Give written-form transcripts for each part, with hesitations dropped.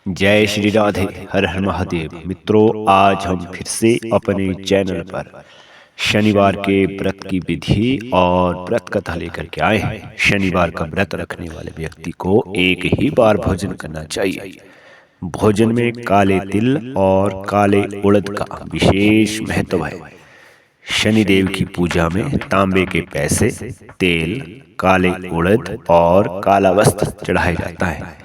जय श्री राधे। हर हर महादेव। मित्रों, आज हम फिर से अपने चैनल पर शनिवार के व्रत की विधि और व्रत कथा लेकर के आए हैं। शनिवार का व्रत रखने वाले व्यक्ति को एक ही बार भोजन करना चाहिए। भोजन में काले तिल और काले उड़द का विशेष महत्व है। शनिदेव की पूजा में तांबे के पैसे, तेल, काले उड़द और काला वस्त्र चढ़ाया जाता है।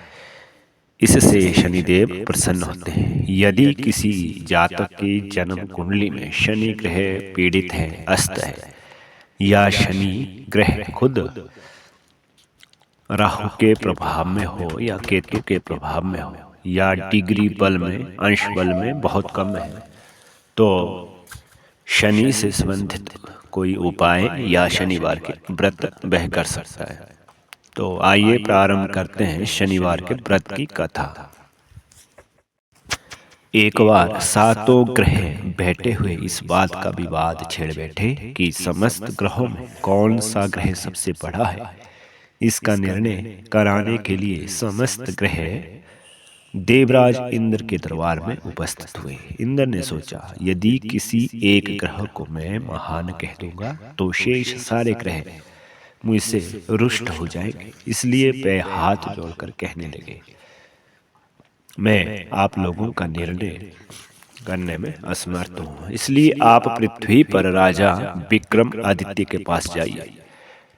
इससे शनिदेव प्रसन्न होते हैं। यदि किसी जातक की जन्म कुंडली में शनि ग्रह पीड़ित है, अस्त है, या शनि ग्रह खुद राहु के प्रभाव में हो या केतु के प्रभाव में हो या डिग्री बल में, अंश बल में बहुत कम है, तो शनि से संबंधित कोई उपाय या शनिवार के व्रत वह कर सकता है। तो आइए प्रारंभ करते हैं शनिवार के व्रत की कथा। एक बार सातों ग्रह बैठे हुए इस बात का विवाद छेड़ बैठे कि समस्त ग्रहों में कौन सा ग्रह सबसे बड़ा है। इसका निर्णय कराने के लिए समस्त ग्रह देवराज इंद्र के दरबार में उपस्थित हुए। इंद्र ने सोचा, यदि किसी एक ग्रह को मैं महान कह दूंगा तो शेष सारे ग्रह मुझसे रुष्ट हो जाएंगे। इसलिए वे हाथ जोड़कर कहने लगे, मैं आप लोगों का निर्णय करने में असमर्थ हूँ, इसलिए आप पृथ्वी पर राजा विक्रम आदित्य के पास जाइए।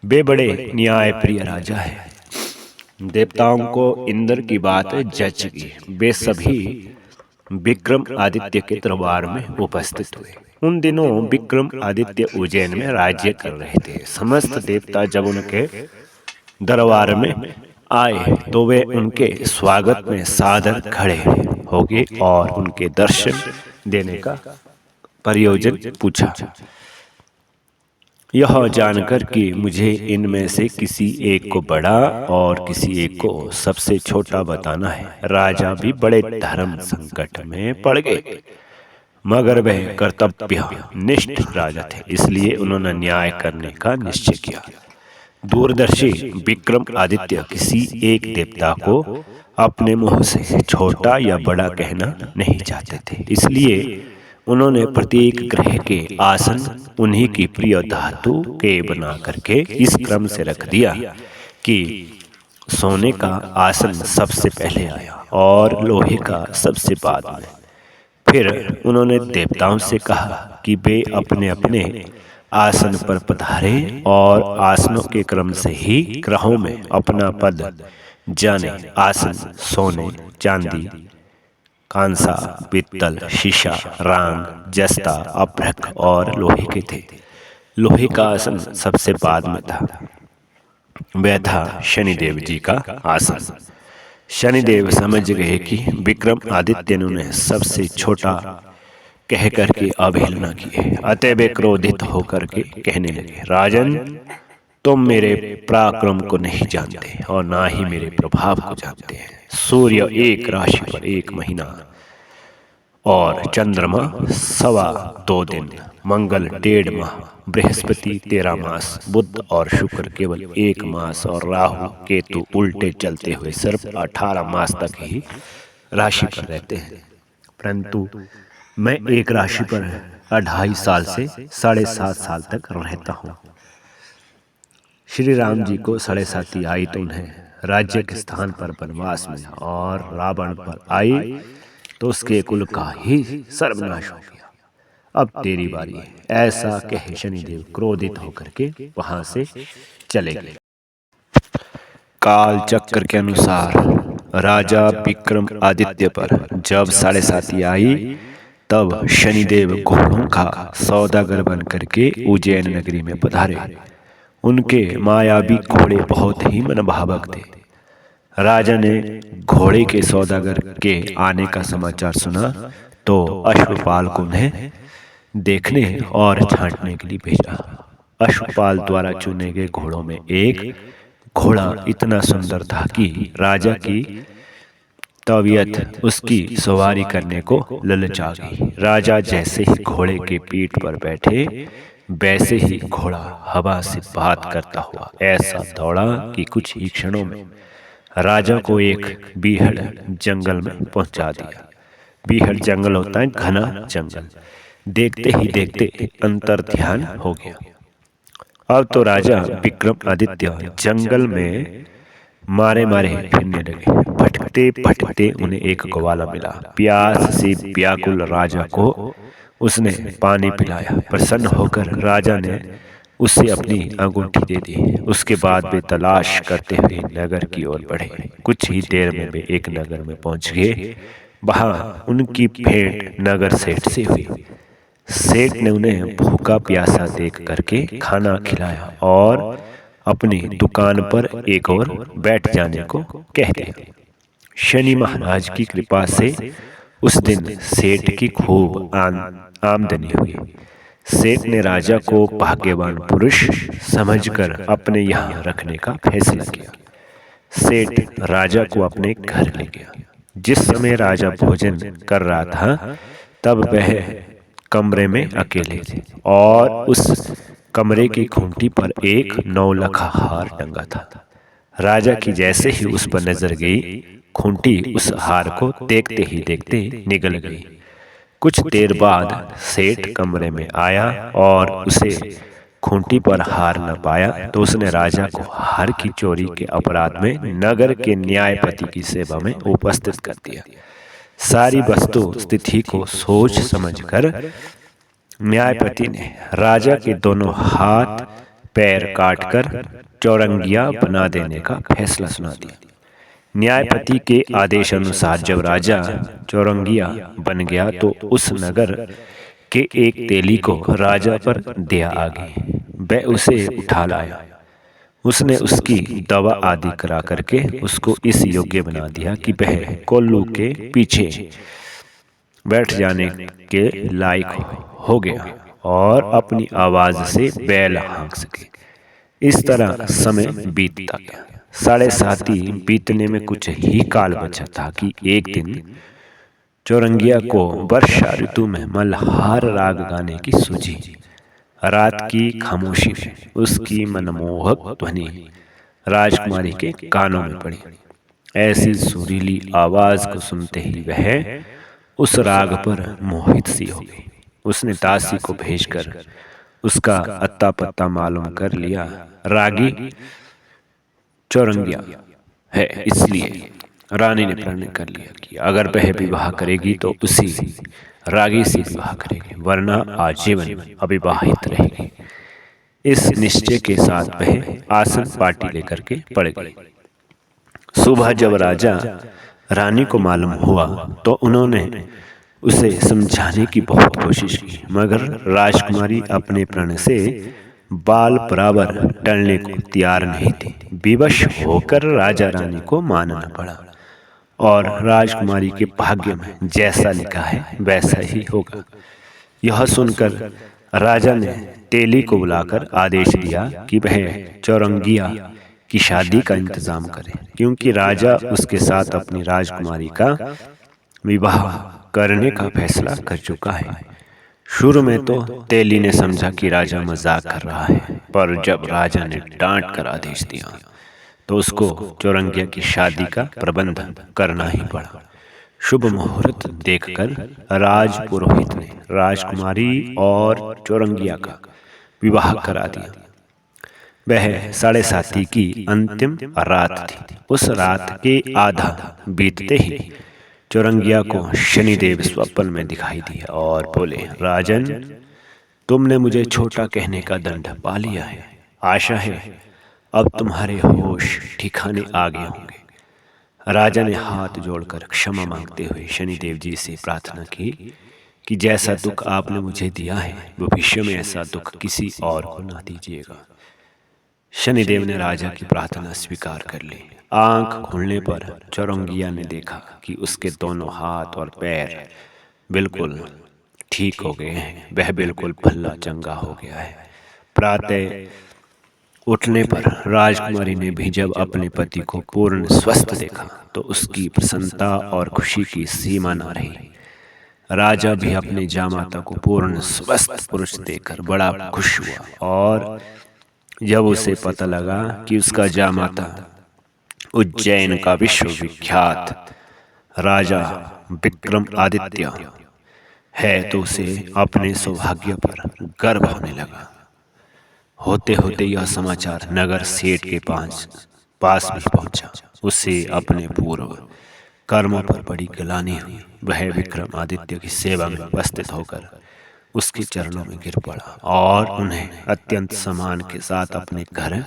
वे बड़े न्यायप्रिय राजा हैं। देवताओं को इंद्र की बात जच गई। वे सभी विक्रम आदित्य के दरबार में उपस्थित हुए। उन दिनों विक्रम आदित्य उज्जैन में राज्य कर रहे थे। समस्त देवता जब उनके दरबार में आए तो वे उनके स्वागत में सादर खड़े हो गए और उनके दर्शन देने का प्रयोजन पूछा। यह जानकर कि मुझे इनमें से किसी एक को बड़ा और किसी एक को सबसे छोटा बताना है, राजा भी बड़े धर्म संकट में पड़ गए। मगर वह कर्तव्य निष्ठ राजा थे, इसलिए उन्होंने न्याय करने का निश्चय किया। दूरदर्शी विक्रम आदित्य किसी एक देवता को अपने मुंह से छोटा या बड़ा कहना नहीं चाहते थे, इसलिए उन्होंने प्रत्येक ग्रह के आसन उन्हीं की प्रिय धातु के बना करके इस क्रम से रख दिया कि सोने का आसन सबसे पहले आया और लोहे का सबसे बाद में। फिर उन्होंने देवताओं से कहा कि वे अपने अपने आसन पर पधारें और आसनों के क्रम से ही ग्रहों में अपना पद जाने। आसन सोने, चांदी, कांसा, पित्तल, शीशा, रांग, जस्ता, अभ्रक और लोहे के थे। लोहे का आसन सबसे बाद में था। वह था शनिदेव जी का आसन। शनिदेव समझ गए कि विक्रम आदित्य ने उन्हें सबसे छोटा कह करके अवहेलना की है। अतः वे क्रोधित होकर के कहने लगे, राजन, तुम मेरे पराक्रम को नहीं जानते और ना ही मेरे प्रभाव को जानते हैं। सूर्य एक राशि पर 1 महीना और चंद्रमा 2.25 दिन, मंगल 1.5 माह, बृहस्पति 13 मास, बुध और शुक्र केवल 1 मास और राहु केतु उल्टे चलते हुए सिर्फ 18 मास तक ही राशि पर रहते हैं। परंतु मैं एक राशि पर 2.5 साल से 7.5 साल तक रहता हूँ। श्री राम जी को 7.5 आई तो उन्हें राज्य के स्थान पर वनवास मिला, और रावण पर आई तो उसके कुल का ही सर्वनाश हो गया। अब तेरी बारी है। ऐसा कहे शनिदेव क्रोधित होकर के वहां से चले गए। काल चक्र के अनुसार राजा विक्रम आदित्य पर जब 7.5 आई, तब शनिदेव घोड़ों का सौदागर बन करके उज्जैन नगरी में पधारे। उनके मायावी घोड़े बहुत ही मनभावक थे। राजा ने घोड़े के सौदागर के आने का समाचार सुना तो अश्वपाल को उन्हें देखने और छांटने के लिए भेजा। अश्वपाल द्वारा चुने गए घोड़ों में एक घोड़ा इतना सुंदर था कि राजा की तबीयत उसकी सवारी करने को ललचा गई। राजा जैसे ही घोड़े के पीठ पर बैठे, वैसे ही घोड़ा हवा से बात करता हुआ ऐसा दौड़ा कि कुछ ही क्षणों में राजा को एक बीहड़ जंगल में पहुंचा दिया। बीहड़ जंगल होता है घना जंगल। देखते ही देखते अंतर ध्यान हो गया। अब तो राजा विक्रमादित्य जंगल में मारे मारे फिरने लगे। भटकते भटकते उन्हें एक ग्वाला मिला। प्यास से व्याकुल राजा को उसने पानी पिलाया। प्रसन्न होकर राजा ने उससे अपनी अंगूठी दे दी। उसके बाद वे तलाश करते हुए नगर की ओर बढ़े। कुछ ही देर में वे एक नगर में पहुंच गए। वहां उनकी भेंट नगर सेठ से हुई। सेठ ने उन्हें भूखा प्यासा देख करके खाना खिलाया और अपनी दुकान पर एक और बैठ जाने को कह दिया। शनि महाराज की कृपा से उस दिन सेठ की खूब आमदनी हुई। सेठ ने राजा को भाग्यवान पुरुष समझकर अपने यहाँ रखने का फैसला किया। सेठ राजा को अपने घर ले गया। जिस समय राजा भोजन कर रहा था तब वह कमरे में अकेले थे और उस कमरे की खूंटी पर एक 9 लखा हार टंगा था। राजा की जैसे ही उस पर नजर गई, खूंटी उस हार को देखते ही देखते निगल गई। कुछ देर बाद सेठ कमरे में आया और उसे खूंटी पर हार न पाया तो उसने राजा को हार की चोरी के अपराध में नगर के न्यायपति की सेवा में उपस्थित कर दिया। सारी वस्तु स्थिति को सोच समझकर न्यायपति ने राजा के दोनों हाथ पैर काटकर चौरंगिया बना देने का फैसला सुना दिया। न्यायपति के आदेश अनुसार जब राजा चौरंगिया बन गया तो उस नगर के एक तेली को राजा पर दया आ गई। वह उसे उठा लाया। उसने उसकी दवा आदि करा करके उसको इस योग्य बना दिया कि वह कोल्लू के पीछे बैठ जाने के लायक हो गया और अपनी आवाज से बैल हाँक सके। इस तरह समय बीतता गया। 7.5 बीतने में कुछ ही काल बचा था कि एक दिन चौरंगिया को वर्षा ऋतु में मल्हार राग गाने की सूझी। रात की खामोशी में उसकी मनमोहक ध्वनि राजकुमारी के कानों में पड़ी। ऐसी सुरीली आवाज को सुनते ही वह उस राग पर मोहित सी हो गई। उसने दासी को भेजकर उसका अत्ता पत्ता मालूम कर लिया। रागी चौरंगिया है, इसलिए रानी ने प्रण कर लिया कि अगर वह विवाह करेगी तो उसी रागी से विवाह करेगी, वरना आजीवन अविवाहित रहेगी। इस निश्चय के साथ वह आसन पार्टी लेकर के पड़ गई। सुबह जब राजा रानी को मालूम हुआ तो उन्होंने उसे समझाने की बहुत कोशिश की, मगर राजकुमारी अपने प्रण से बाल बराबर टलने को तैयार नहीं थी। विवश होकर राजा रानी को मानना पड़ा और राजकुमारी के भाग्य में जैसा लिखा है वैसा ही होगा। यह सुनकर राजा ने तेली को बुलाकर आदेश दिया कि वह चौरंगिया की शादी का इंतजाम करे, क्योंकि राजा उसके साथ अपनी राजकुमारी का विवाह करने का फैसला कर चुका है। शुरू में तो तेली ने समझा कि राजा मजाक कर रहा है, पर जब राजा ने डांट कर आदेश दिया तो उसको चौरंगिया की शादी का प्रबंध करना ही पड़ा। शुभ मुहूर्त देखकर राजपुरोहित ने राजकुमारी और चौरंगिया का विवाह करा दिया। वह 7.5 की अंतिम रात थी। उस रात के आधा बीतते ही चौरंगिया को शनिदेव स्वप्न में दिखाई दिया और बोले, राजन, तुमने मुझे छोटा कहने का दंड पा लिया है। आशा है अब तुम्हारे होश ठिकाने आ गए होंगे। राजा ने हाथ जोड़कर क्षमा मांगते हुए शनिदेव जी से प्रार्थना की कि जैसा दुख आपने मुझे दिया है भविष्य में ऐसा दुख किसी और को ना दीजिएगा। शनिदेव ने राजा की प्रार्थना स्वीकार कर ली। आंख खुलने पर चौरंगिया ने देखा कि उसके दोनों हाथ और पैर बिल्कुल ठीक हो गए हैं। वह बिल्कुल भल्ला चंगा हो गया है। प्रातः उठने पर राजकुमारी ने भी जब अपने पति को पूर्ण स्वस्थ देखा तो उसकी प्रसन्नता और खुशी की सीमा न रही। राजा भी अपने जामाता को पूर्ण स्वस्थ पुरुष देखकर बड़ा खुश हुआ और जब उसे पता लगा कि उसका जामाता उज्जैन का विश्वविख्यात राजा विक्रमादित्य है तो उसे अपने सौभाग्य पर गर्व होने लगा। होते होते यह समाचार नगर सेठ के पास भी पहुंचा। उसे अपने पूर्व कर्मों पर बड़ी गिलानी हुई। वह विक्रमादित्य की सेवा में उपस्थित होकर उसके चरणों में गिर पड़ा और उन्हें अत्यंत सम्मान के साथ अपने घर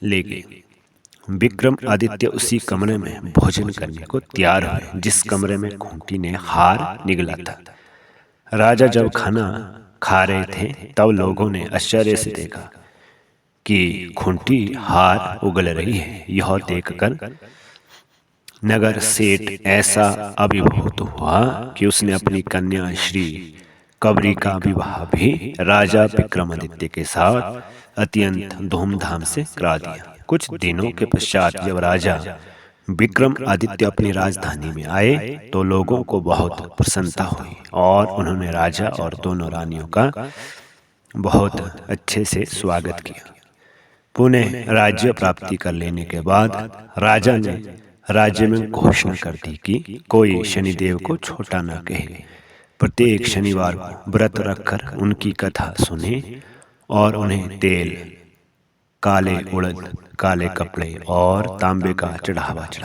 ले गए। विक्रमादित्य उसी कमरे में भोजन करने को तैयार हुए जिस कमरे में खूंटी ने हार निगला था। राजा जब खाना खा रहे थे तब लोगों ने आश्चर्य से देखा कि खूंटी हार उगल रही है। यह देखकर नगर सेठ ऐसा अभिभूत हुआ कि उसने अपनी कन्या श्री कबरी का विवाह भी राजा विक्रमादित्य के साथ अत्यंत धूमधाम से करा दिया। कुछ दिनों के पश्चात जब राजा विक्रमादित्य अपनी राजधानी में आए तो लोगों को बहुत प्रसन्नता हुई और उन्होंने राजा और दोनों रानियों का बहुत अच्छे से स्वागत किया। पुनः राज्य प्राप्ति कर लेने के बाद राजा ने राज्य में घोषणा कर दी कि कोई शनिदेव को छोटा न कहे। प्रत्येक शनिवार को व्रत रखकर उनकी कथा सुने और उन्हें तेल, काले उड़द, काले कपड़े और तांबे का चढ़ावा चढ़ाए।